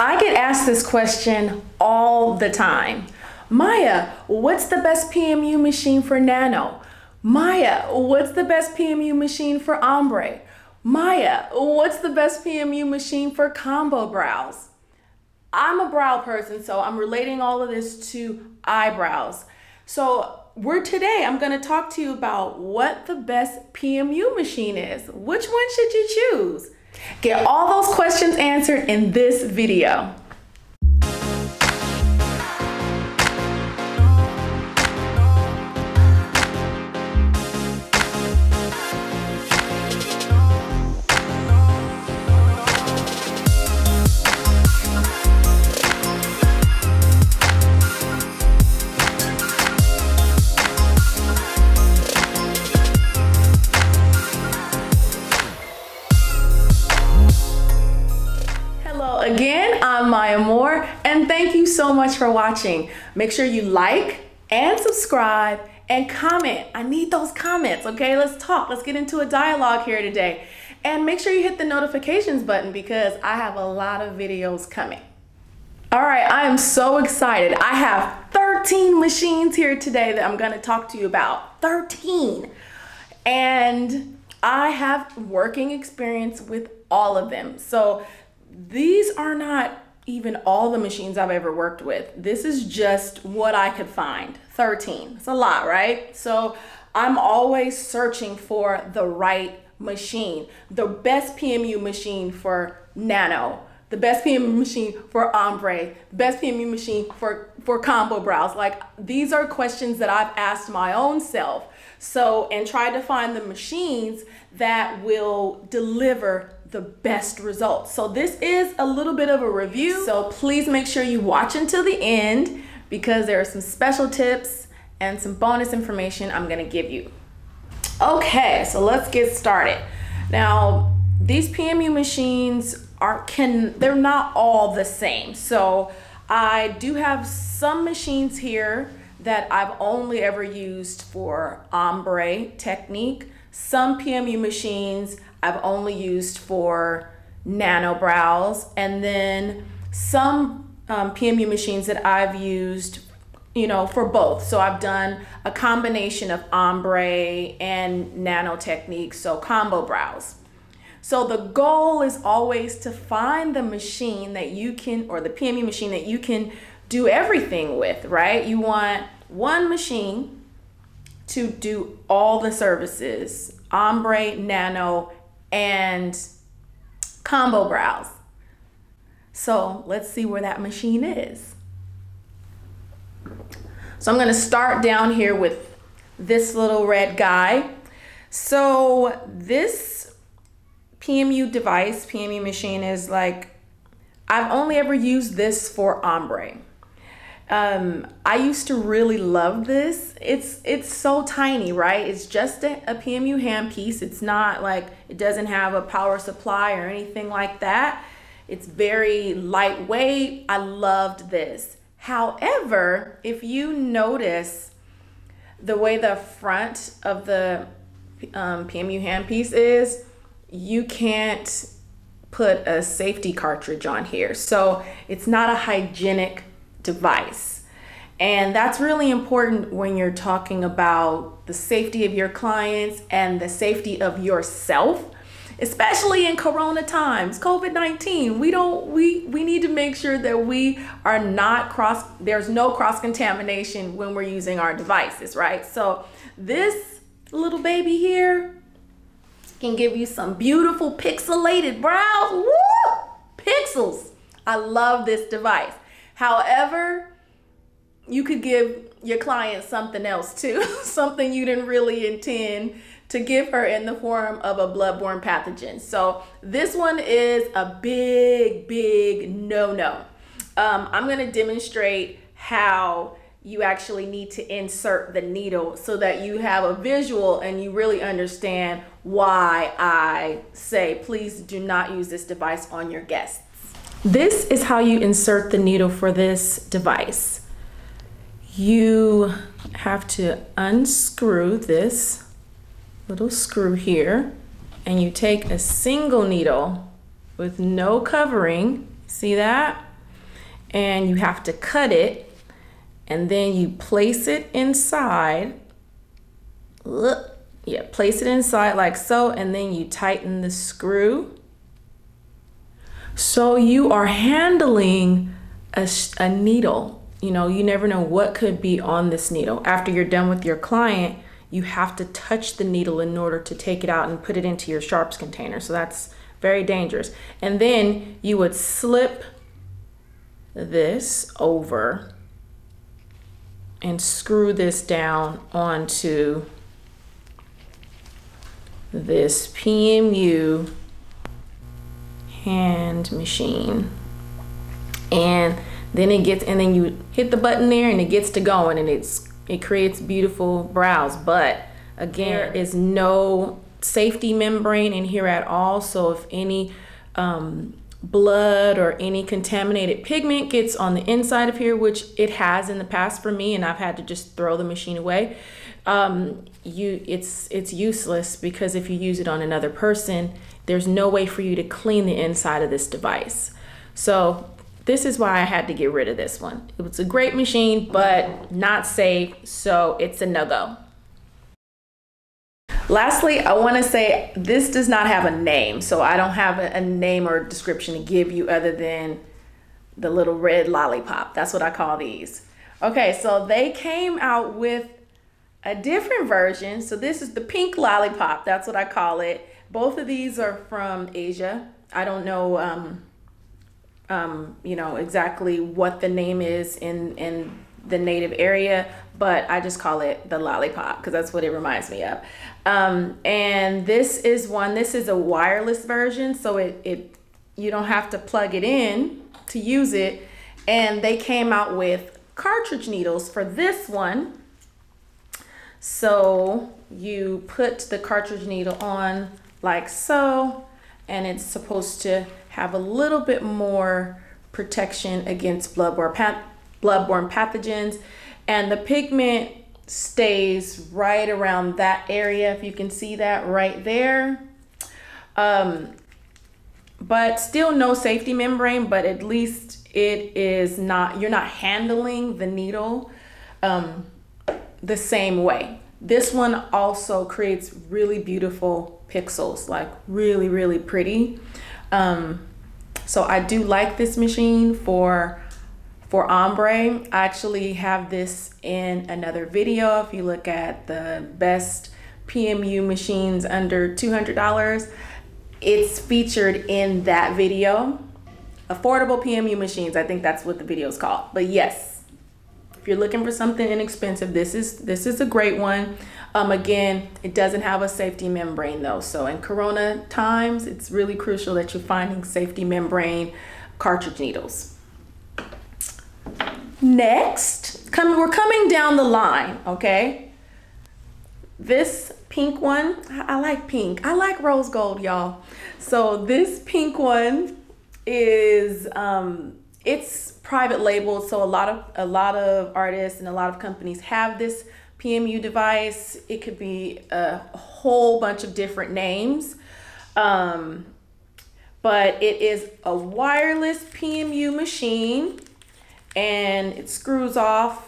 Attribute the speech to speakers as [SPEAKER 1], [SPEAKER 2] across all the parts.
[SPEAKER 1] I get asked this question all the time. Maya, what's the best PMU machine for nano? Maya, what's the best PMU machine for ombre? Maya, what's the best PMU machine for combo brows? I'm a brow person, so I'm relating all of this to eyebrows. So today I'm going to talk to you about what the best PMU machine is. Which one should you choose? Get all those questions answered in this video. Again, I'm Maya Moore, and thank you so much for watching. Make sure you like and subscribe and comment. I need those comments, okay? Let's talk. Let's get into a dialogue here today. And make sure you hit the notifications button because I have a lot of videos coming. All right, I am so excited. I have 13 machines here today that I'm going to talk to you about. 13. And I have working experience with all of them. So these are not even all the machines I've ever worked with. This is just what I could find. 13. It's a lot, right? So I'm always searching for the right machine. The best PMU machine for nano. The best PMU machine for ombre. The best PMU machine for combo brows. Like, these are questions that I've asked my own self. So, and tried to find the machines that will deliver the best results. So this is a little bit of a review. So please make sure you watch until the end because there are some special tips and some bonus information I'm gonna give you. Okay, so let's get started. Now, these PMU machines they're not all the same. So I do have some machines here that I've only ever used for ombre technique. Some PMU machines I've only used for nano brows, and then some PMU machines that I've used, for both. So I've done a combination of ombre and nano techniques, so combo brows. So the goal is always to find the machine that you can, or the PMU machine that you can do everything with, right? You want one machine to do all the services, ombre, nano, and combo brows. So let's see where that machine is. So I'm going to start down here with this little red guy. So this PMU device, PMU machine, is like, I've only ever used this for ombre. I used to really love this. It's so tiny, right? It's just a PMU handpiece. It's not like, it doesn't have a power supply or anything like that. It's very lightweight. I loved this. However, if you notice the way the front of the PMU handpiece is, you can't put a safety cartridge on here. So it's not a hygienic device. And that's really important when you're talking about the safety of your clients and the safety of yourself, especially in Corona times, COVID-19. We need to make sure that we are not there's no cross-contamination when we're using our devices, right? So this little baby here can give you some beautiful pixelated brows. Woo! Pixels. I love this device. However, you could give your client something else too, something you didn't really intend to give her in the form of a bloodborne pathogen. So this one is a big no-no. I'm gonna demonstrate how you actually need to insert the needle so that you have a visual and you really understand why I say, please do not use this device on your guests. This is how you insert the needle for this device. You have to unscrew this little screw here, and you take a single needle with no covering. See that? and you have to cut it, and then you place it inside. Yeah, place it inside like so, and then you tighten the screw. So you are handling a needle. You know, you never know what could be on this needle. After you're done with your client, you have to touch the needle in order to take it out and put it into your sharps container. So that's very dangerous. And then you would slip this over and screw this down onto this PMU hand machine, and then you hit the button there and it gets to going, and it creates beautiful brows. But again, there is no safety membrane in here at all, so if any blood or any contaminated pigment gets on the inside of here, which it has in the past for me, and I've had to just throw the machine away, it's useless, because if you use it on another person, there's no way for you to clean the inside of this device. So this is why I had to get rid of this one. It was a great machine, but not safe, so it's a no-go. Lastly, I want to say this does not have a name, so I don't have a name or description to give you other than the little red lollipop. That's what I call these. Okay, so they came out with a different version. So this is the pink lollipop. That's what I call it. Both of these are from Asia. I don't know, you know, exactly what the name is in the native area, but I just call it the lollipop because that's what it reminds me of. And this is a wireless version, so you don't have to plug it in to use it. And they came out with cartridge needles for this one. So you put the cartridge needle on like so, and it's supposed to have a little bit more protection against bloodborne pathogens, and the pigment stays right around that area, if you can see that right there. But still no safety membrane, but at least it is not, you're not handling the needle the same way. This one also creates really beautiful pixels, like really, really pretty. So I do like this machine for ombre. I actually have this in another video. If you look at the best PMU machines under $200, it's featured in that video. Affordable PMU machines, I think that's what the video is called. But yes, if you're looking for something inexpensive, this is a great one. Again, it doesn't have a safety membrane though. So in Corona times, it's really crucial that you're finding safety membrane cartridge needles. Next, we're coming down the line, okay? This pink one, I like pink. I like rose gold, y'all. So this pink one is, it's private labeled. So a lot of artists and a lot of companies have this PMU device. It could be a whole bunch of different names. But it is a wireless PMU machine, and it screws off,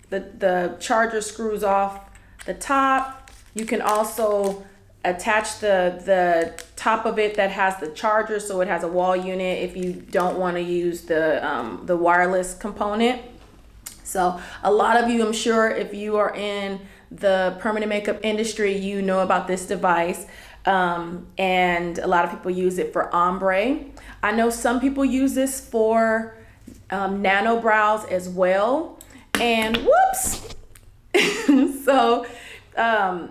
[SPEAKER 1] the charger screws off the top. You can also attach the top of it that has the charger, so it has a wall unit if you don't want to use the wireless component. So a lot of you, I'm sure if you are in the permanent makeup industry, you know about this device. And a lot of people use it for ombre. I know some people use this for nano brows as well. And whoops! So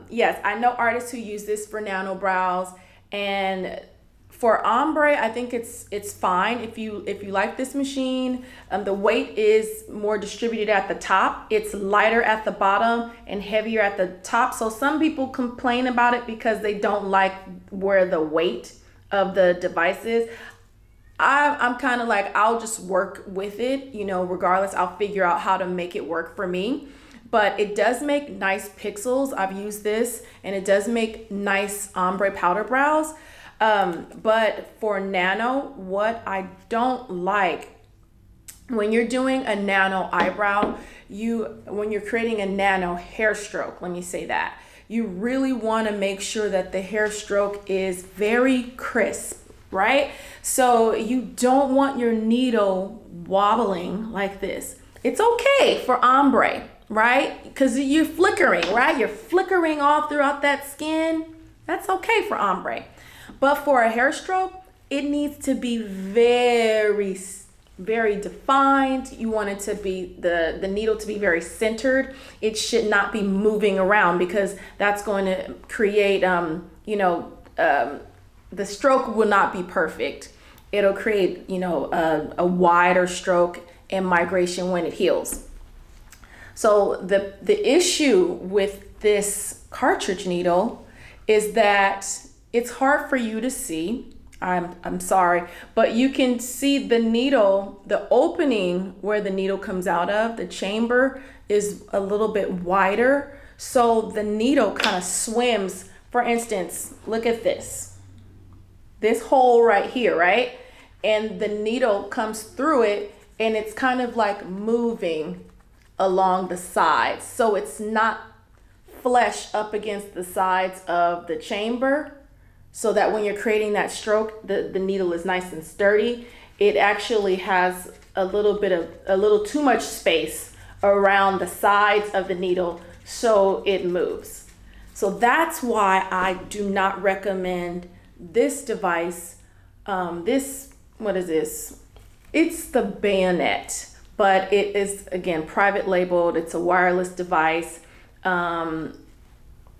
[SPEAKER 1] yes, I know artists who use this for nano brows, and for ombre, I think it's fine if you like this machine. The weight is more distributed at the top. It's lighter at the bottom and heavier at the top. So some people complain about it because they don't like where the weight of the device is. I'm kind of like, I'll just work with it, you know, regardless. I'll figure out how to make it work for me. But it does make nice pixels. I've used this, and it does make nice ombre powder brows. But for nano, what I don't like when you're doing a nano eyebrow, when you're creating a nano hair stroke, let me say that, you really want to make sure that the hair stroke is very crisp, right? So you don't want your needle wobbling like this. It's okay for ombre, right? Because you're flickering, right? You're flickering all throughout that skin. That's okay for ombre. But for a hair stroke, it needs to be very defined. You want it to be, the needle to be very centered. It should not be moving around, because that's going to create, the stroke will not be perfect. It'll create, a wider stroke and migration when it heals. So the issue with this cartridge needle is that it's hard for you to see. I'm sorry, but you can see the needle, the opening where the needle comes out of, the chamber is a little bit wider. So the needle kind of swims. For instance, look at this hole right here, right? And the needle comes through it, and it's kind of like moving along the sides. So it's not flesh up against the sides of the chamber, so that when you're creating that stroke, the needle is nice and sturdy. It actually has a little too much space around the sides of the needle, so it moves. So that's why I do not recommend this device. What is this? It's the Bayonet, but it is, again, private labeled. It's a wireless device.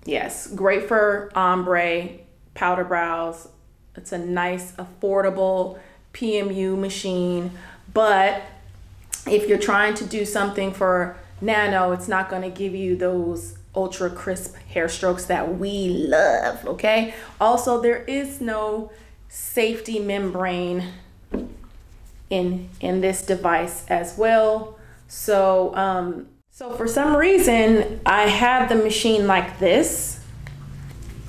[SPEAKER 1] Yes, great for ombre, powder brows. It's a nice, affordable PMU machine. But if you're trying to do something for nano, it's not going to give you those ultra crisp hair strokes that we love, okay? Also, there is no safety membrane in this device as well. So for some reason, I had the machine like this.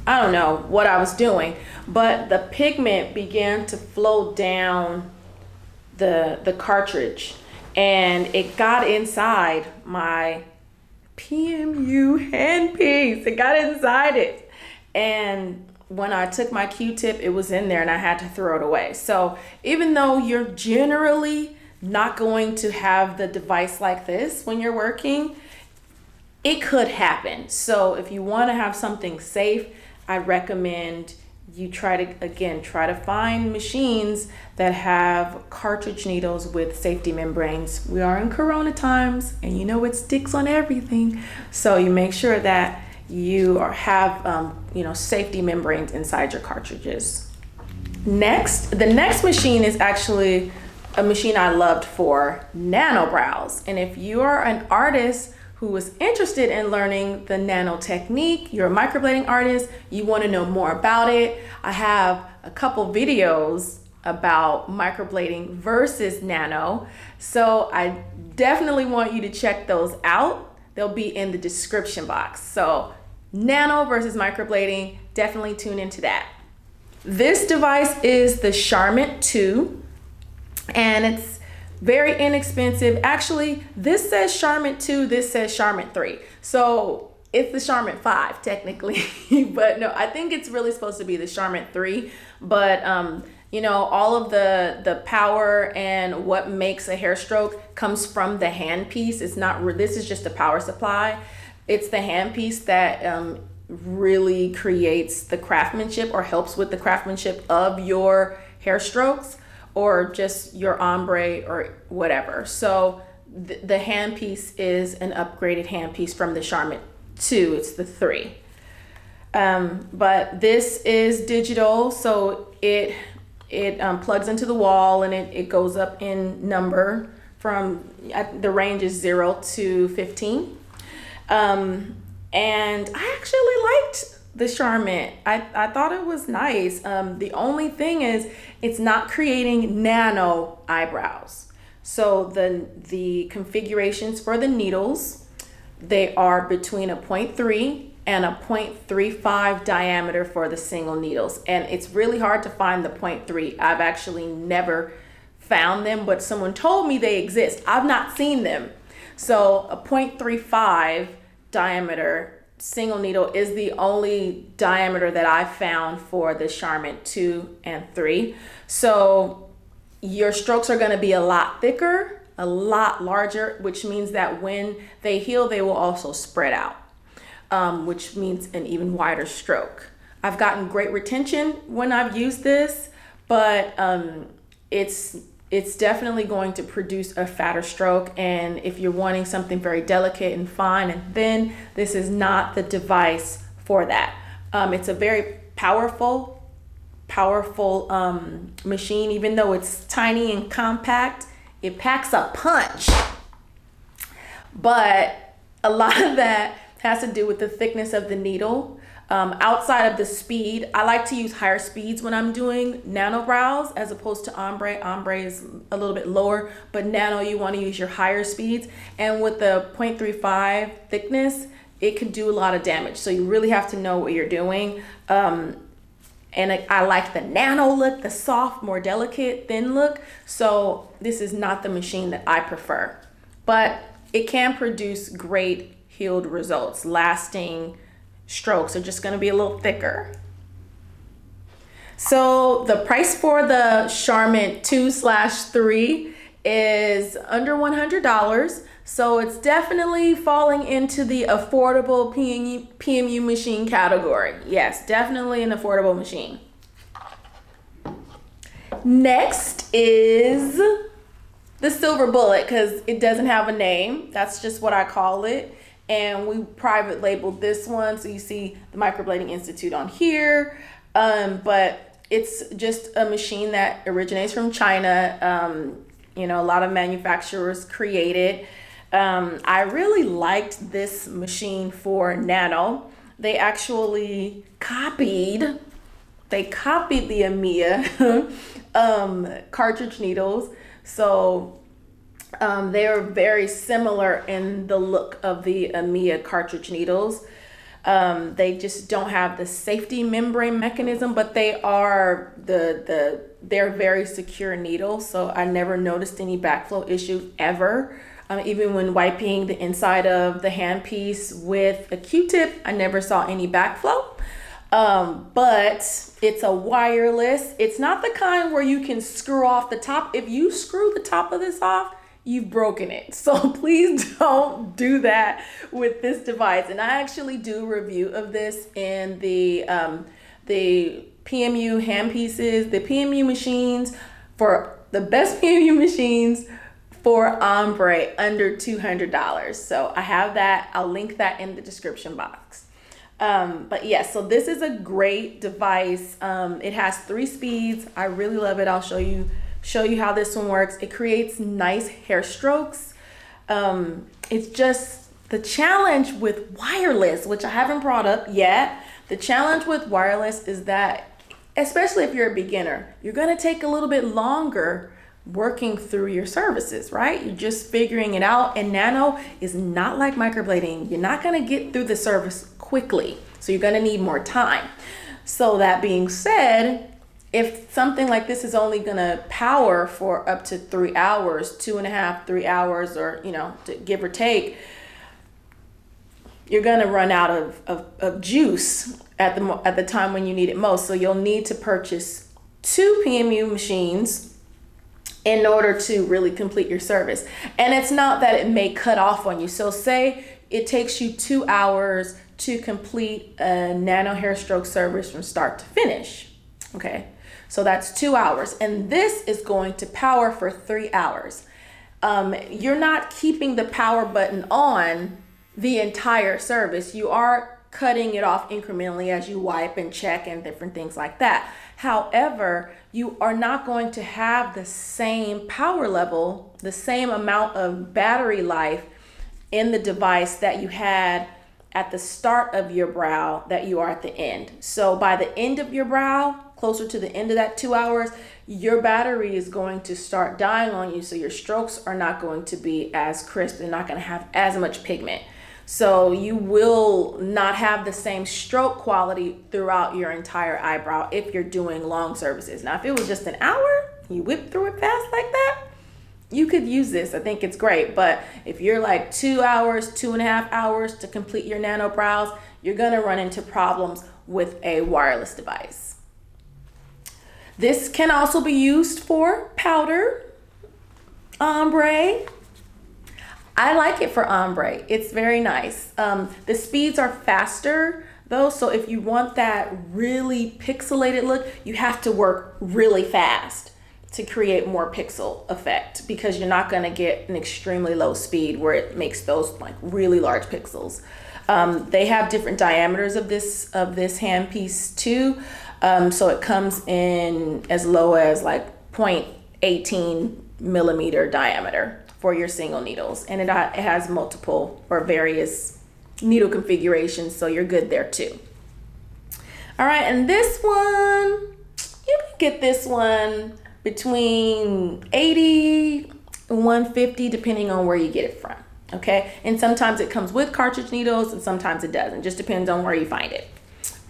[SPEAKER 1] I don't know what I was doing, but the pigment began to flow down the cartridge, and it got inside my PMU handpiece. It got inside it, and when I took my Q-tip, it was in there, and I had to throw it away. So even though you're generally not going to have the device like this when you're working, it could happen. So if you want to have something safe, I recommend you try to find machines that have cartridge needles with safety membranes. We are in Corona times, and it sticks on everything. So you make sure that you have safety membranes inside your cartridges. The next machine is actually a machine I loved for nano brows. And if you are an artist who is interested in learning the nano technique, you're a microblading artist, you want to know more about it, I have a couple videos about microblading versus nano. So I definitely want you to check those out. They'll be in the description box. So nano versus microblading, definitely tune into that. This device is the Xion 2, and it's very inexpensive. Actually, this says Xion 2, this says Xion 3. So it's the Xion 5 technically, but no, I think it's really supposed to be the Xion 3. But all of the power and what makes a hair stroke comes from the handpiece. It's not, this is just a power supply. It's the handpiece that really creates the craftsmanship, or helps with the craftsmanship of your hair strokes, or just your ombre or whatever. So the handpiece is an upgraded handpiece from the Xion 2. It's the 3. But this is digital, so it plugs into the wall, and it goes up in number from, the range is 0 to 15. And I actually liked the Xion. I thought it was nice. The only thing is it's not creating nano eyebrows. So the configurations for the needles, they are between a 0.3 and a 0.35 diameter for the single needles. And it's really hard to find the 0.3. I've actually never found them, but someone told me they exist. I've not seen them. So a 0.35 diameter single needle is the only diameter that I found for the Charmin 2 and 3. So your strokes are going to be a lot thicker, a lot larger, which means that when they heal, they will also spread out, which means an even wider stroke. I've gotten great retention when I've used this, but it's definitely going to produce a fatter stroke. And if you're wanting something very delicate and fine and thin, this is not the device for that. It's a very powerful machine. Even though it's tiny and compact, it packs a punch. But a lot of that has to do with the thickness of the needle. Outside of the speed, I like to use higher speeds when I'm doing nano brows as opposed to ombre. Ombre is a little bit lower, but nano, you want to use your higher speeds. And with the 0.35 thickness, it can do a lot of damage. So you really have to know what you're doing. And I like the nano look, the soft, more delicate, thin look. So this is not the machine that I prefer, but it can produce great healed results. Lasting strokes are just going to be a little thicker. So the price for the Charmin 2/3 is under $100. So it's definitely falling into the affordable PMU machine category. Yes, definitely an affordable machine. Next is the silver bullet, because it doesn't have a name. That's just what I call it. And we private labeled this one. So you see the Microblading Institute on here. But it's just a machine that originates from China. You know, a lot of manufacturers create it. I really liked this machine for nano. They actually copied the EMEA cartridge needles. So they are very similar in the look of the EMEA cartridge needles. They just don't have the safety membrane mechanism, but they are they're very secure needles. So I never noticed any backflow issues ever. Even when wiping the inside of the handpiece with a Q-tip, I never saw any backflow. But it's a wireless. It's not the kind where you can screw off the top. If you screw the top of this off, you've broken it. So please don't do that with this device. And I actually do a review of this in the PMU handpieces, the PMU machines, for the best PMU machines for Ombre under $200. So I have that. I'll link that in the description box. But yes, so this is a great device. It has 3 speeds. I really love it. I'll show you how this one works. It creates nice hair strokes. It's just the challenge with wireless, which I haven't brought up yet. The challenge with wireless is that, especially if you're a beginner, you're gonna take a little bit longer working through your services, right? You're just figuring it out. And nano is not like microblading. You're not gonna get through the service quickly. So you're gonna need more time. So that being said, if something like this is only gonna power for up to 3 hours, 2.5, 3 hours, or, you know, to give or take, you're gonna run out of juice at the time when you need it most. So you'll need to purchase 2 PMU machines in order to really complete your service. And it's not that it may cut off on you. So say it takes you 2 hours to complete a nano hair stroke service from start to finish. Okay, so that's 2 hours. And this is going to power for 3 hours. You're not keeping the power button on the entire service. You are cutting it off incrementally as you wipe and check and different things like that. However, you are not going to have the same power level, the same amount of battery life in the device that you had at the start of your brow that you are at the end. So by the end of your brow, closer to the end of that 2 hours, your battery is going to start dying on you. So your strokes are not going to be as crisp. They're not going to have as much pigment. So you will not have the same stroke quality throughout your entire eyebrow if you're doing long services. Now, if it was just an hour, you whip through it fast like that, you could use this. I think it's great. But if you're like 2 hours, 2.5 hours to complete your nano brows, you're gonna run into problems with a wireless device. This can also be used for powder. Ombre. I like it for ombre. It's very nice. The speeds are faster though, so if you want that really pixelated look, you have to work really fast to create more pixel effect, because you're not going to get an extremely low speed where it makes those like really large pixels. They have different diameters of this handpiece too. So it comes in as low as like 0.18 millimeter diameter for your single needles, and it has multiple or various needle configurations, so you're good there too. All right, and this one, you can get this one between 80 and 150 depending on where you get it from. Okay, and sometimes it comes with cartridge needles and sometimes it doesn't, just depends on where you find it.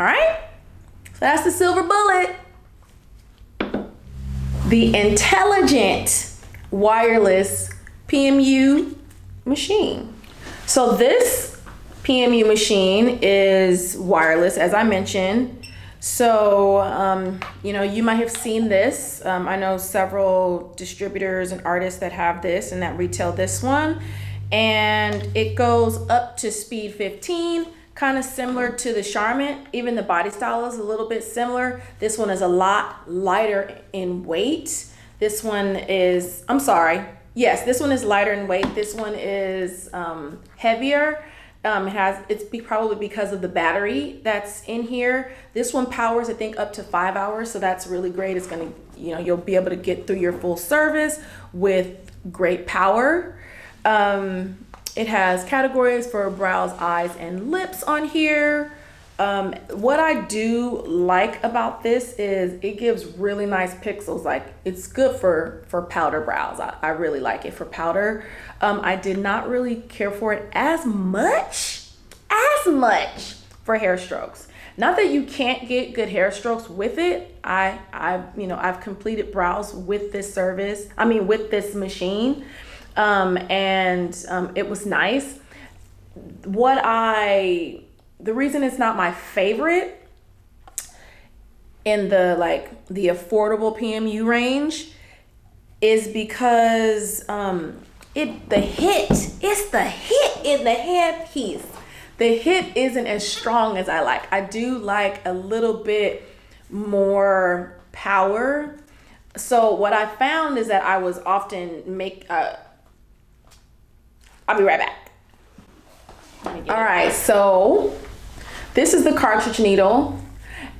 [SPEAKER 1] All right, so that's the silver bullet. The intelligent wireless PMU machine. So this PMU machine is wireless, as I mentioned. So, you know, you might have seen this. I know several distributors and artists that have this and that retail this one. And it goes up to speed 15, kind of similar to the Charmin. Even the body style is a little bit similar. This one is a lot lighter in weight. This one is, I'm sorry, yes, this one is lighter in weight. This one is heavier. It's probably because of the battery that's in here. This one powers, I think, up to 5 hours, so that's really great. It's gonna, you know, you'll be able to get through your full service with great power. It has categories for brows, eyes, and lips on here. What I do like about this is it gives really nice pixels. Like, it's good for powder brows. I really like it for powder. I did not really care for it as much for hair strokes. Not that you can't get good hair strokes with it. I've completed brows with this service. I mean, with this machine. It was nice. The reason it's not my favorite in the affordable PMU range is because it's the hit in the handpiece. The hit isn't as strong as I like. I do like a little bit more power. So what I found is that I was often I'll be right back. All right, so this is the cartridge needle,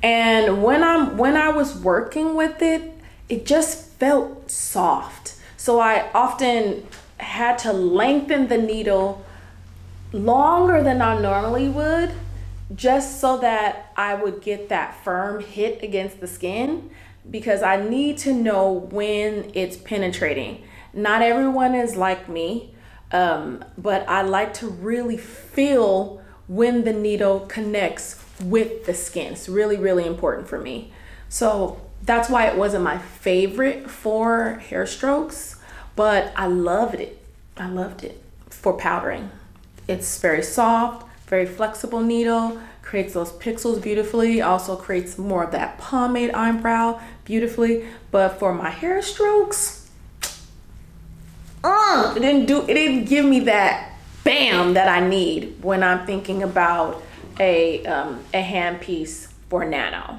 [SPEAKER 1] and when I was working with it, it just felt soft. So I often had to lengthen the needle longer than I normally would, just so that I would get that firm hit against the skin, because I need to know when it's penetrating. Not everyone is like me. But I like to really feel when the needle connects with the skin. It's really, really important for me. So that's why it wasn't my favorite for hair strokes, but I loved it. I loved it for powdering. It's very soft, very flexible needle, creates those pixels beautifully, also creates more of that pomade eyebrow beautifully. But for my hair strokes, it didn't give me that bam that I need when I'm thinking about a handpiece for nano.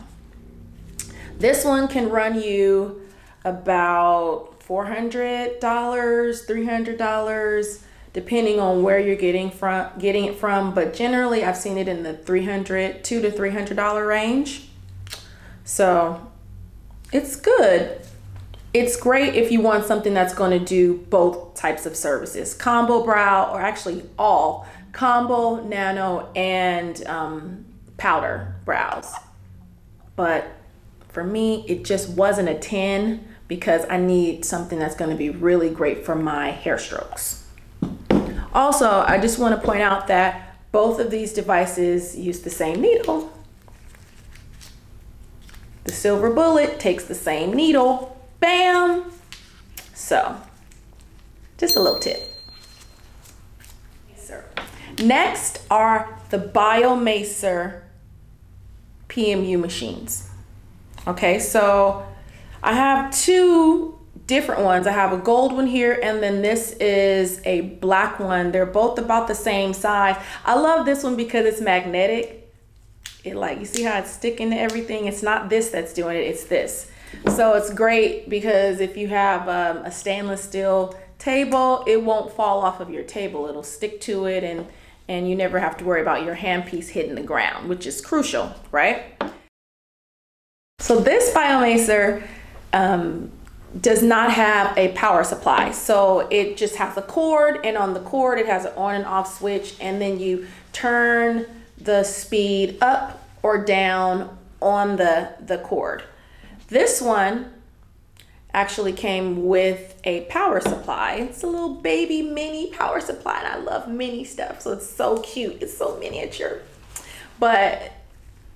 [SPEAKER 1] This one can run you about $400, $300, depending on where you're getting it from. But generally, I've seen it in the $200 to $300 range. So it's good. It's great if you want something that's going to do both types of services, combo brow, or actually all combo, nano, and powder brows. But for me, it just wasn't a 10 because I need something that's going to be really great for my hair strokes. Also, I just want to point out that both of these devices use the same needle. The silver bullet takes the same needle. Bam. So just a little tip. Next are the Biomaser PMU machines. Okay, so I have two different ones. I have a gold one here, and then this is a black one. They're both about the same size. I love this one because it's magnetic. It, like, you see how it's sticking to everything? It's not this that's doing it, it's this. So it's great because if you have a stainless steel table, it won't fall off of your table. It'll stick to it, and you never have to worry about your handpiece hitting the ground, which is crucial, right? So this Biomaser does not have a power supply. So it just has a cord, and on the cord it has an on and off switch, and then you turn the speed up or down on the cord. This one actually came with a power supply. It's a little baby mini power supply, and I love mini stuff, so it's so cute. It's so miniature. But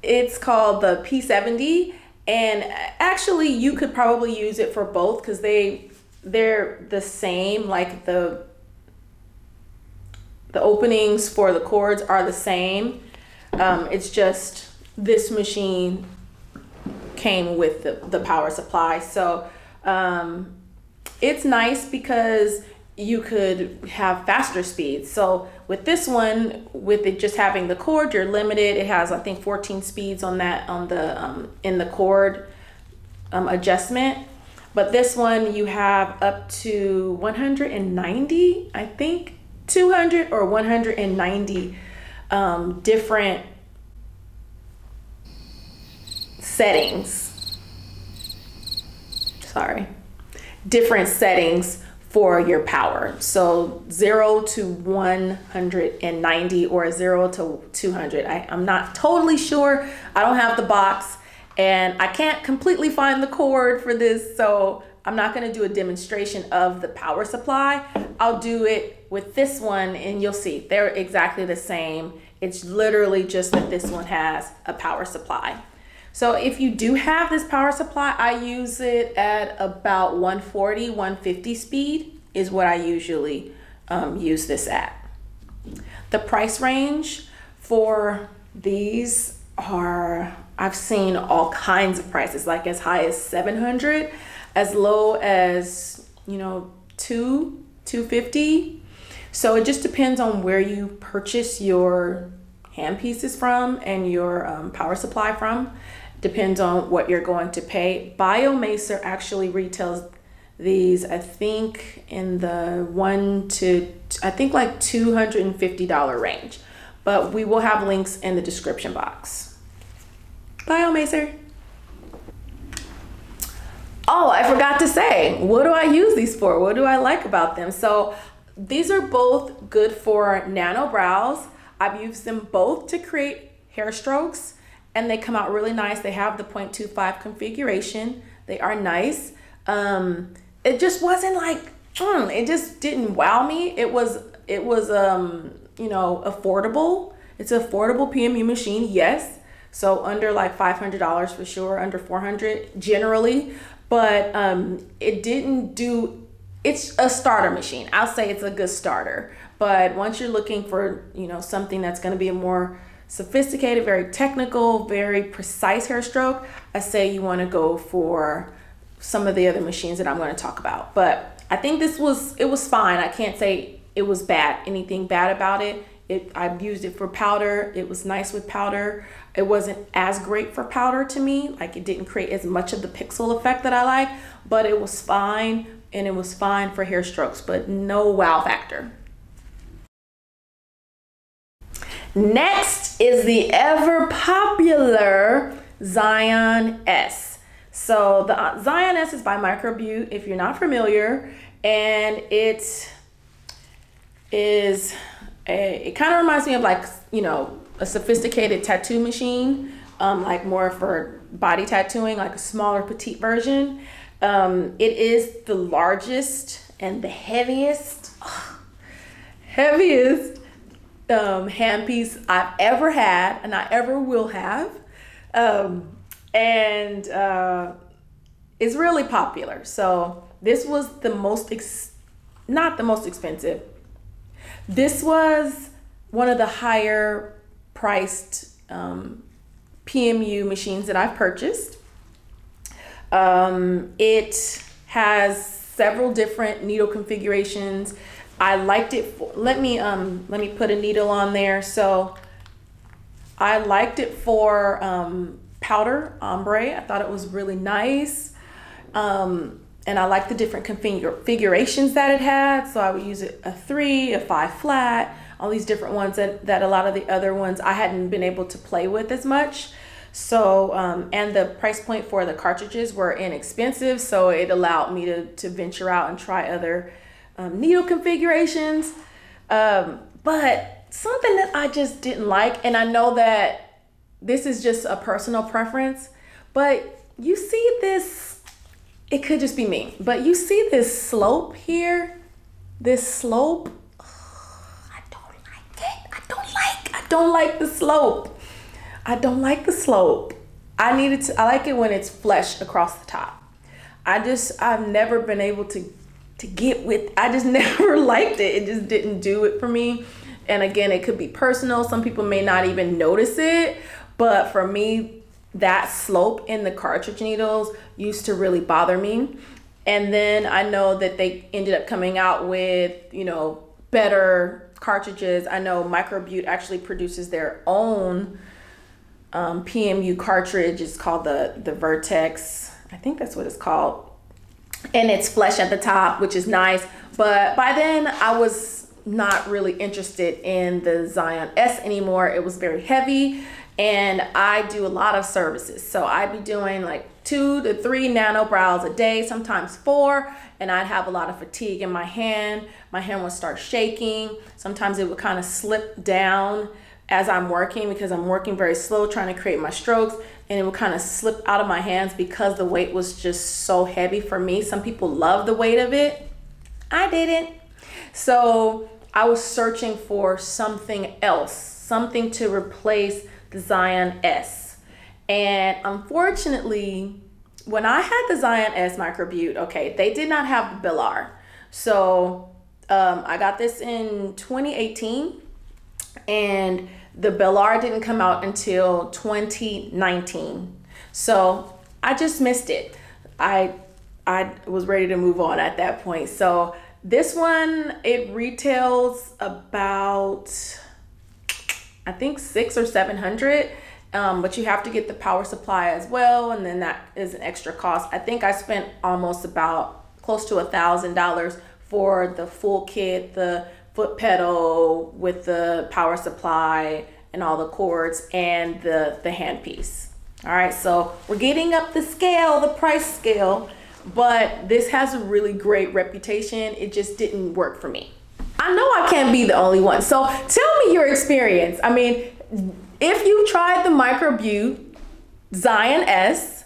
[SPEAKER 1] it's called the P70, and actually you could probably use it for both because they're the same. Like the openings for the cords are the same. It's just this machine came with the power supply. So it's nice because you could have faster speeds. So with this one, with it just having the cord, you're limited. It has, I think, 14 speeds on that, on the in the cord adjustment. But this one you have up to 190, I think, 200 or 190 different settings. Sorry, different settings for your power. So 0 to 190 or 0 to 200. I'm not totally sure. I don't have the box, and I can't completely find the cord for this, so I'm not going to do a demonstration of the power supply. I'll do it with this one, and you'll see they're exactly the same. It's literally just that this one has a power supply. So if you do have this power supply, I use it at about 140, 150 speed is what I usually use this at. The price range for these are, I've seen all kinds of prices, like as high as 700, as low as, you know, 250. So it just depends on where you purchase your hand pieces from and your power supply from. Depends on what you're going to pay. Biomaser actually retails these, I think, in the like $250 range, but we will have links in the description box. Biomaser. Oh, I forgot to say, what do I use these for? What do I like about them? So these are both good for nano brows. I've used them both to create hair strokes, and they come out really nice. They have the 0.25 configuration. They are nice. It just wasn't like, it just didn't wow me. It was you know, affordable. It's an affordable PMU machine, yes. So under like $500 for sure, under $400 generally. But it didn't do, it's a starter machine. I'll say it's a good starter. But once you're looking for, you know, something that's gonna be a more sophisticated, very technical, very precise hair stroke, I say you want to go for some of the other machines that I'm going to talk about. But I think it was fine. I can't say it was bad, anything bad about it. I've used it for powder. It was nice with powder. It wasn't as great for powder to me. Like, it didn't create as much of the pixel effect that I like, but it was fine, and it was fine for hair strokes, but no wow factor. Next is the ever popular Xion S. So the Xion S is by Microbeau, if you're not familiar, and it kind of reminds me of, like, you know, a sophisticated tattoo machine, like more for body tattooing, like a smaller petite version. It is the largest and the heaviest handpiece I've ever had, and I ever will have. is really popular. So this was the most, not the most expensive. This was one of the higher priced PMU machines that I've purchased. It has several different needle configurations. I liked it for, let me put a needle on there. So I liked it for powder ombre. I thought it was really nice. And I like the different configurations that it had. So I would use it a 3, a 5 flat, all these different ones that a lot of the other ones I hadn't been able to play with as much. So, and the price point for the cartridges were inexpensive. So it allowed me to venture out and try other needle configurations. But something that I just didn't like, and I know that this is just a personal preference, but you see this, it could just be me, but you see this slope here, this slope. I don't like it. I don't like the slope. I don't like the slope. I like it when it's flush across the top. I've never been able to get with, I just never liked it. It just didn't do it for me. And again, it could be personal. Some people may not even notice it, but for me, that slope in the cartridge needles used to really bother me. And then I know that they ended up coming out with, you know, better cartridges. I know Microbeau actually produces their own PMU cartridge. It's called the Vertex. I think that's what it's called. And it's flesh at the top, which is nice. But by then I was not really interested in the Xion S anymore. It was very heavy. And I do a lot of services. So I'd be doing like 2 to 3 nano brows a day, sometimes 4, and I'd have a lot of fatigue in my hand. My hand would start shaking. Sometimes it would kind of slip down as I'm working because I'm working very slow trying to create my strokes, and it would kind of slip out of my hands because the weight was just so heavy for me. Some people love the weight of it. I didn't. So I was searching for something else, something to replace the Xion S. And unfortunately, when I had the Xion S Microbeau, okay, they did not have the Bilar. So I got this in 2018, and the Bilar didn't come out until 2019. So I just missed it. I was ready to move on at that point. So this one, it retails about, I think $600 or $700, but you have to get the power supply as well, and then that is an extra cost. I think I spent almost about close to $1,000 for the full kit, the foot pedal with the power supply and all the cords and the handpiece. All right, so we're getting up the scale, the price scale, but this has a really great reputation. It just didn't work for me. I know I can't be the only one. So tell me your experience. I mean, if you tried the Microbeau Xion S,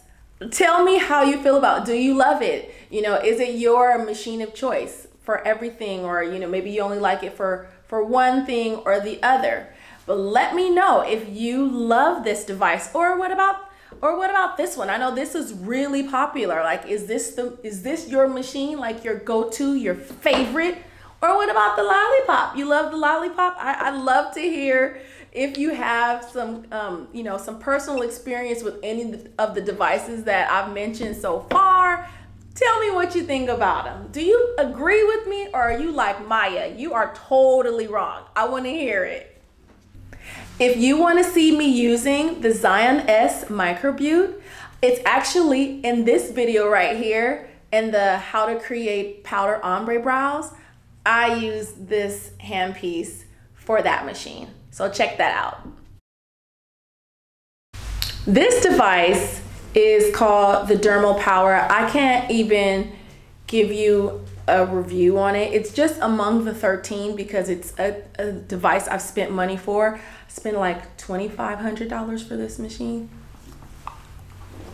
[SPEAKER 1] tell me how you feel about it. Do you love it? You know, is it your machine of choice for everything? Or, you know, maybe you only like it for one thing or the other. But let me know if you love this device, or what about this one? I know this is really popular. Like, is this your machine, like your go-to, your favorite? Or what about the lollipop? You love the lollipop? I'd love to hear if you have some, you know, some personal experience with any of the devices that I've mentioned so far. Tell me what you think about them. Do you agree with me, or are you like, Maya, you are totally wrong? I want to hear it. If you want to see me using the Xion S Microbeau, it's actually in this video right here, in the how to create powder ombre brows. I use this handpiece for that machine. So check that out. This device is called the Dermal Power. I can't even give you a review on it. It's just among the 13 because it's a device I've spent money for. I spent like $2,500 for this machine.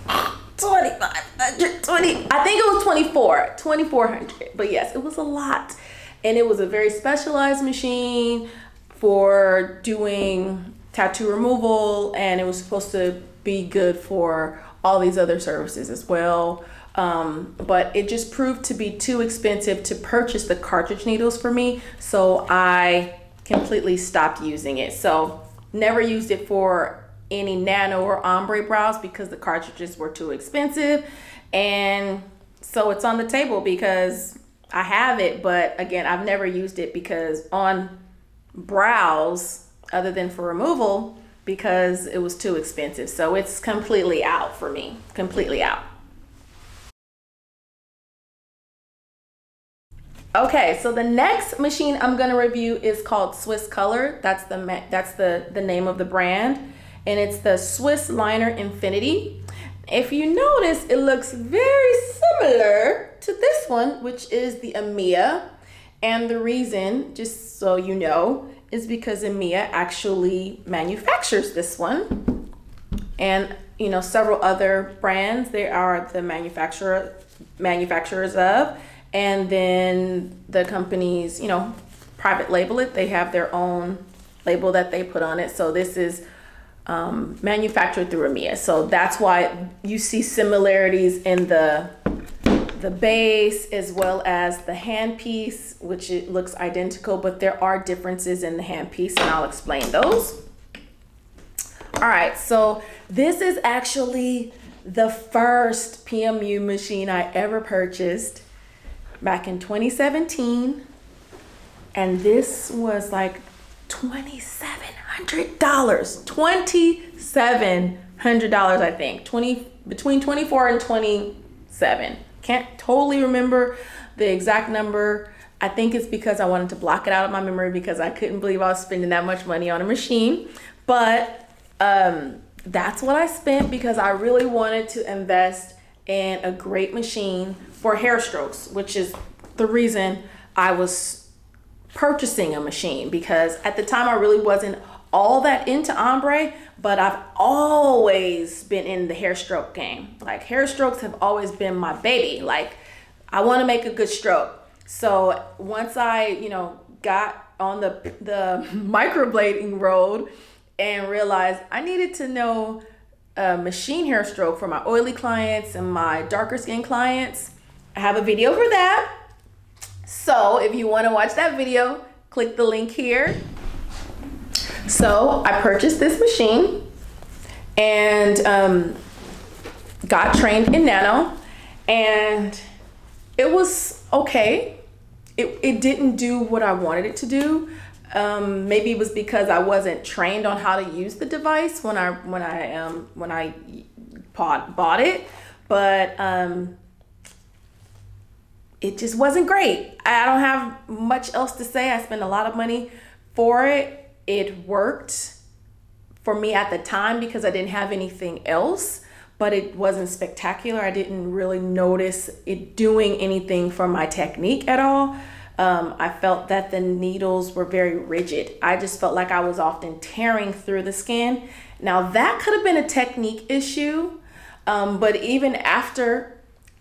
[SPEAKER 1] $2,500, I think it was $2,400, but yes, it was a lot. And it was a very specialized machine for doing tattoo removal, and it was supposed to be good for all these other services as well. but it just proved to be too expensive to purchase the cartridge needles for me, so I completely stopped using it. So never used it for any nano or ombre brows because the cartridges were too expensive, and so it's on the table because I have it, but again, I've never used it because on brows other than for removal because it was too expensive. So it's completely out for me, completely out. Okay, so the next machine I'm gonna review is called Swiss Color. That's the name of the brand, and it's the Swiss Liner Infinity. If you notice, it looks very similar to this one, which is the EMEA. And the reason, just so you know, is because EMEA actually manufactures this one. And you know, several other brands, they are the manufacturers of, and then the companies, you know, private label it. They have their own label that they put on it. So this is manufactured through EMEA. So that's why you see similarities in the base as well as the handpiece, which it looks identical, but there are differences in the handpiece, and I'll explain those. All right, so this is actually the first PMU machine I ever purchased back in 2017, and this was like $2,700. $2,700, I think. Between 24 and 27. Can't totally remember the exact number. I think it's because I wanted to block it out of my memory because I couldn't believe I was spending that much money on a machine. But that's what I spent because I really wanted to invest in a great machine for hair strokes, which is the reason I was purchasing a machine, because at the time I really wasn't all that into ombre, but I've always been in the hair stroke game. Like, hair strokes have always been my baby. Like, I want to make a good stroke. So once I, you know, got on the microblading road and realized I needed to know machine hair stroke for my oily clients and my darker skin clients, I have a video for that. So if you want to watch that video, click the link here. So I purchased this machine and got trained in nano, and it was okay. It didn't do what I wanted it to do. Maybe it was because I wasn't trained on how to use the device when I bought it, but it just wasn't great. I don't have much else to say. I spent a lot of money for it. It worked for me at the time because I didn't have anything else, but it wasn't spectacular. I didn't really notice it doing anything for my technique at all. I felt that the needles were very rigid. I just felt like I was often tearing through the skin. Now that could have been a technique issue, but even after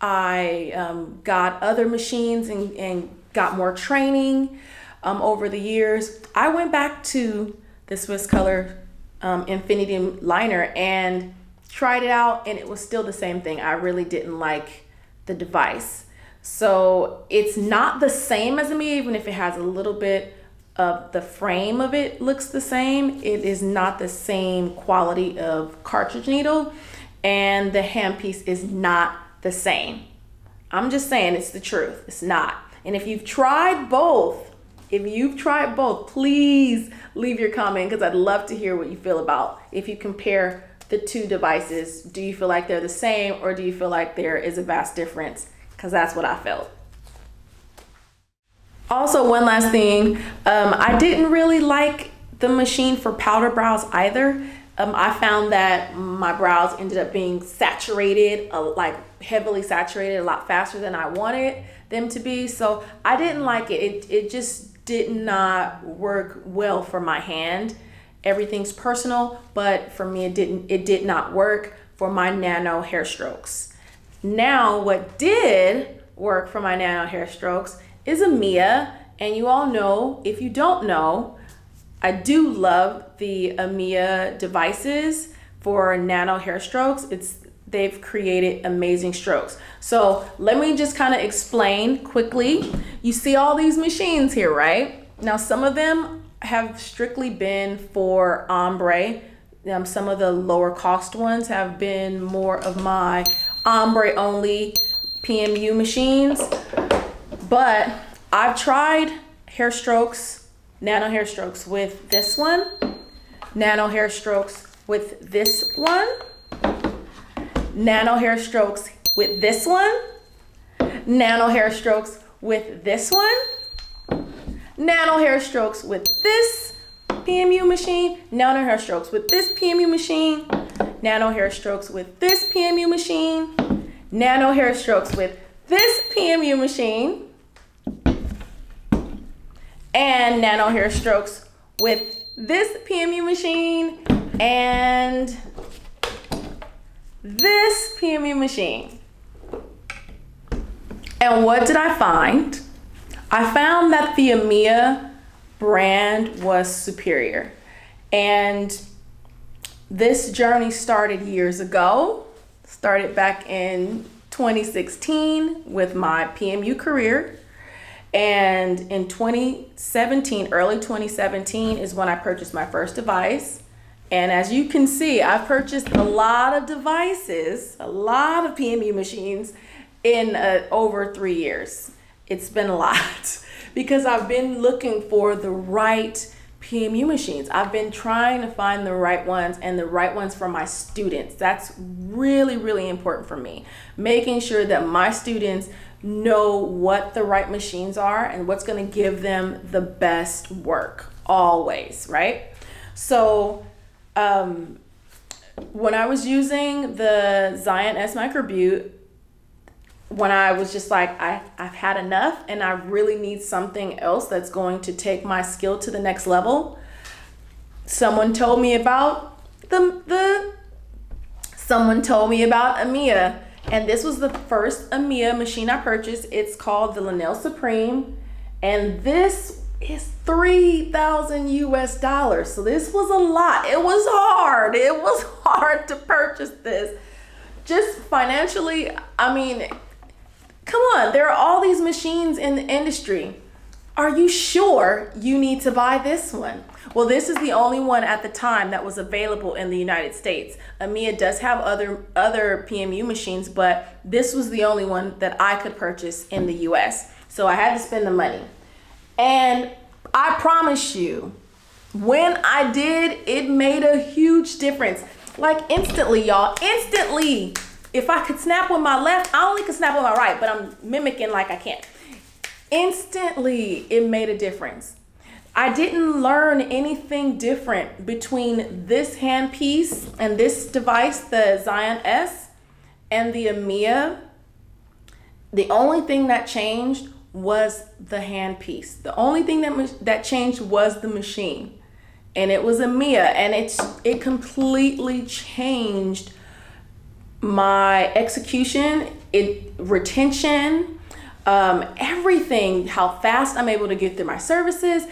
[SPEAKER 1] I got other machines and got more training over the years, I went back to the Swiss Color Infinity liner and tried it out, and it was still the same thing. I really didn't like the device. So it's not the same as me, even if it has a little bit of the frame of it looks the same. It is not the same quality of cartridge needle, and the handpiece is not the same. I'm just saying, it's the truth. It's not. And if you've tried both, please leave your comment, because I'd love to hear what you feel about if you compare the two devices. Do you feel like they're the same, or do you feel like there is a vast difference? Because that's what I felt. Also, one last thing, I didn't really like the machine for powder brows either. I found that my brows ended up being saturated, like heavily saturated, a lot faster than I wanted them to be. So I didn't like it. It just did not work well for my hand. Everything's personal, but for me, it did not work for my nano hair strokes. Now, what did work for my nano hair strokes is EMEA, and you all know, if you don't know, I do love the EMEA devices for nano hair strokes. they've created amazing strokes. So let me just kind of explain quickly. You see all these machines here, right? Now, some of them have strictly been for ombre. Some of the lower cost ones have been more of my ombre only PMU machines. But I've tried hair strokes, nano hair strokes with this one, nano hair strokes with this one, nano hair strokes with this one, nano hair strokes with this one, nano hair strokes with this PMU machine, nano hair strokes with this PMU machine, nano hair strokes with this PMU machine, nano hair strokes with this PMU machine, and nano hair strokes with this PMU machine and this PMU machine. And what did I find? I found that the AMIA brand was superior. And this journey started years ago, started back in 2016 with my PMU career. And in 2017, early 2017 is when I purchased my first device. And as you can see, I've purchased a lot of devices, a lot of PMU machines in over 3 years. It's been a lot because I've been looking for the right PMU machines. I've been trying to find the right ones and the right ones for my students. That's really, really important for me. Making sure that my students know what the right machines are and what's going to give them the best work always, right? So when I was using the Xion S microbeau, when I was just like, I've had enough and I really need something else that's going to take my skill to the next level, someone told me about someone told me about AMIA. And this was the first AMIA machine I purchased. It's called the Linnell Supreme. And this is $3,000 US. So this was a lot. It was hard. It was hard to purchase this. Just financially, I mean, come on. There are all these machines in the industry. Are you sure you need to buy this one? Well, this is the only one at the time that was available in the United States. AMIA does have other PMU machines, but this was the only one that I could purchase in the US. So I had to spend the money. And I promise you, when I did, it made a huge difference. Like instantly, y'all, instantly. If I could snap with my left, I only could snap with my right, but I'm mimicking like I can't. Instantly, it made a difference. I didn't learn anything different between this handpiece and this device, the Xion S, and the AMIA. The only thing that changed was the handpiece. The only thing that changed was the machine, and it was AMIA, and it completely changed my execution, retention, everything, how fast I'm able to get through my services.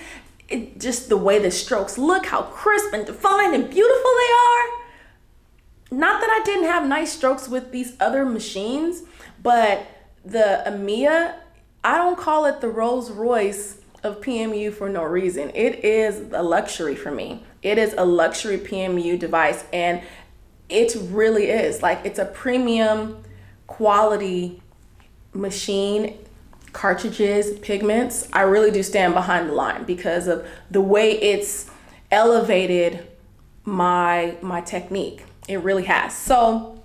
[SPEAKER 1] Just the way the strokes look, how crisp and defined and beautiful they are. Not that I didn't have nice strokes with these other machines, but the AMIA, I don't call it the Rolls Royce of PMU for no reason. It is a luxury for me. It is a luxury PMU device, and it really is. Like, it's a premium quality machine. Cartridges, pigments, I really do stand behind the line because of the way it's elevated my technique. It really has. So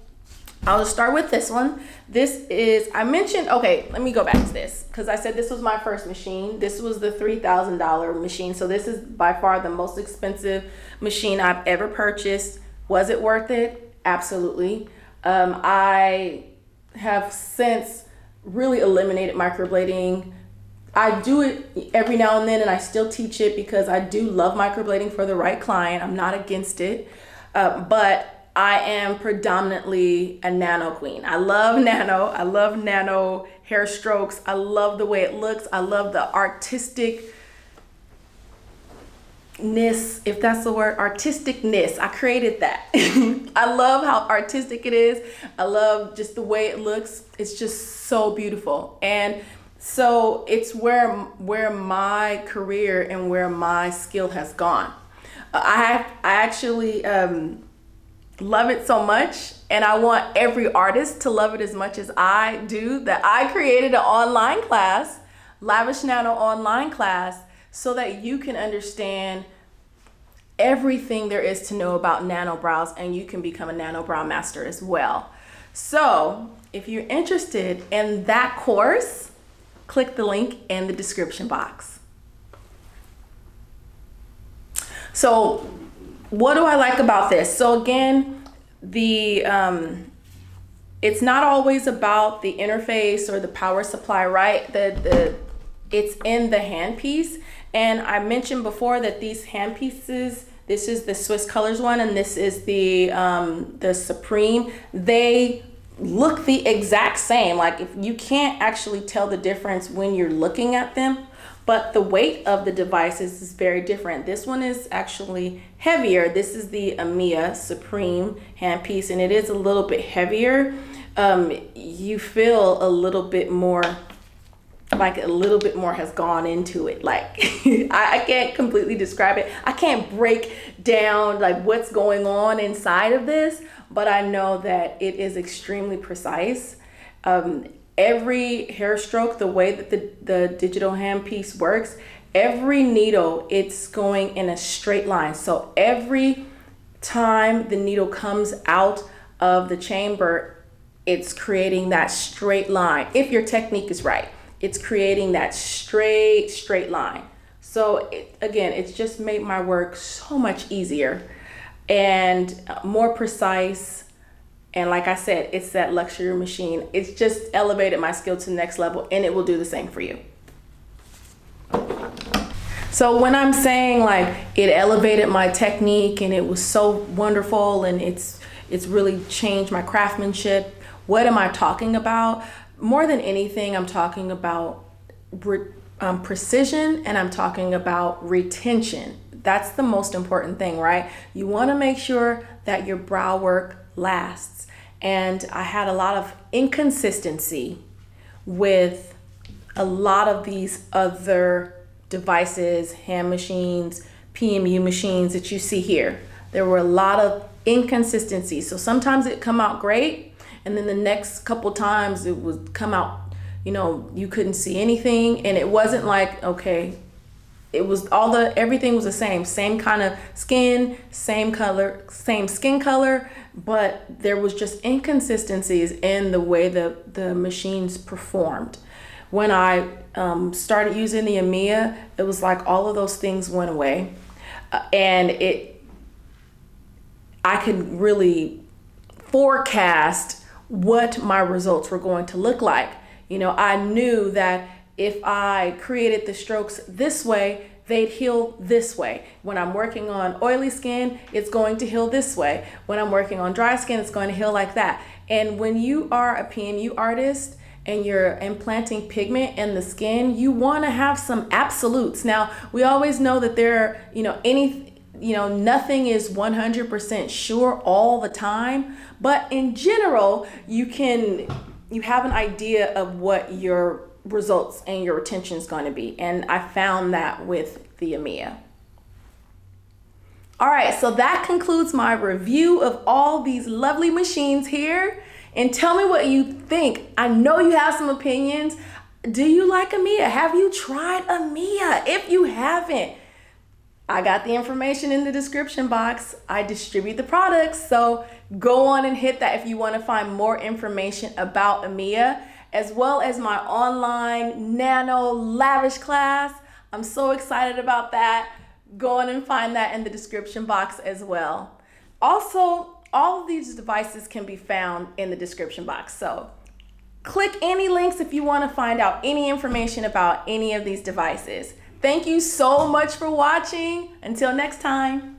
[SPEAKER 1] I'll just start with this one. This is, I mentioned, okay, let me go back to this because I said this was my first machine. This was the $3,000 machine. So this is by far the most expensive machine I've ever purchased. Was it worth it? Absolutely. I have since really eliminated microblading. I do it every now and then, and I still teach it because I do love microblading for the right client. I'm not against it, but I am predominantly a nano queen. I love nano hair strokes. I love the way it looks. I love the artistic if that's the word, artisticness. I created that. I love how artistic it is. I love just the way it looks. It's just so beautiful. And so it's where my career and where my skill has gone. I actually love it so much, and I want every artist to love it as much as I do, that I created an online class, Lavish Nano online class, so that you can understand everything there is to know about nano brows, and you can become a nano brow master as well. So if you're interested in that course, click the link in the description box. So what do I like about this? So again, it's not always about the interface or the power supply, right? It's in the handpiece. And I mentioned before that these handpieces, this is the Swiss Colors one, and this is the Supreme. They look the exact same. Like, if you can't actually tell the difference when you're looking at them, but the weight of the devices is very different. This one is actually heavier. This is the AMIA Supreme handpiece, and it is a little bit heavier. You feel a little bit more, like a little bit more has gone into it. Like, I can't completely describe it. I can't break down like what's going on inside of this, but I know that it is extremely precise. Every hair stroke, the way that the digital handpiece works, every needle, it's going in a straight line. So every time the needle comes out of the chamber, it's creating that straight line. If your technique is right, it's creating that straight line. So again, it's just made my work so much easier and more precise. And like I said, it's that luxury machine. It's just elevated my skill to the next level, and it will do the same for you. So when I'm saying like it elevated my technique and it was so wonderful and it's really changed my craftsmanship, what am I talking about? More than anything, I'm talking about precision, and I'm talking about retention. That's the most important thing, right? You want to make sure that your brow work lasts. And I had a lot of inconsistency with a lot of these other devices, hand machines, PMU machines that you see here. There were a lot of inconsistencies. So sometimes it come out great, and then the next couple times it would come out, you know, you couldn't see anything. And it wasn't like, okay, it was everything was the same kind of skin, same color, same skin color, but there was just inconsistencies in the way the machines performed. When I started using the AMIA, it was like all of those things went away, and I could really forecast what my results were going to look like. You know, I knew that if I created the strokes this way, they'd heal this way. When I'm working on oily skin, it's going to heal this way. When I'm working on dry skin, it's going to heal like that. And when you are a PMU artist and you're implanting pigment in the skin, you want to have some absolutes. Now, we always know that there are, nothing is 100% sure all the time, but in general, you have an idea of what your results and your retention is going to be. And I found that with the AMIA. All right, so that concludes my review of all these lovely machines here. And tell me what you think. I know you have some opinions. Do you like AMIA? Have you tried AMIA? If you haven't, I got the information in the description box. I distribute the products, so go on and hit that if you want to find more information about AMIA, as well as my online nano lavish class. I'm so excited about that. Go on and find that in the description box as well. Also, all of these devices can be found in the description box. So click any links if you want to find out any information about any of these devices. Thank you so much for watching. Until next time.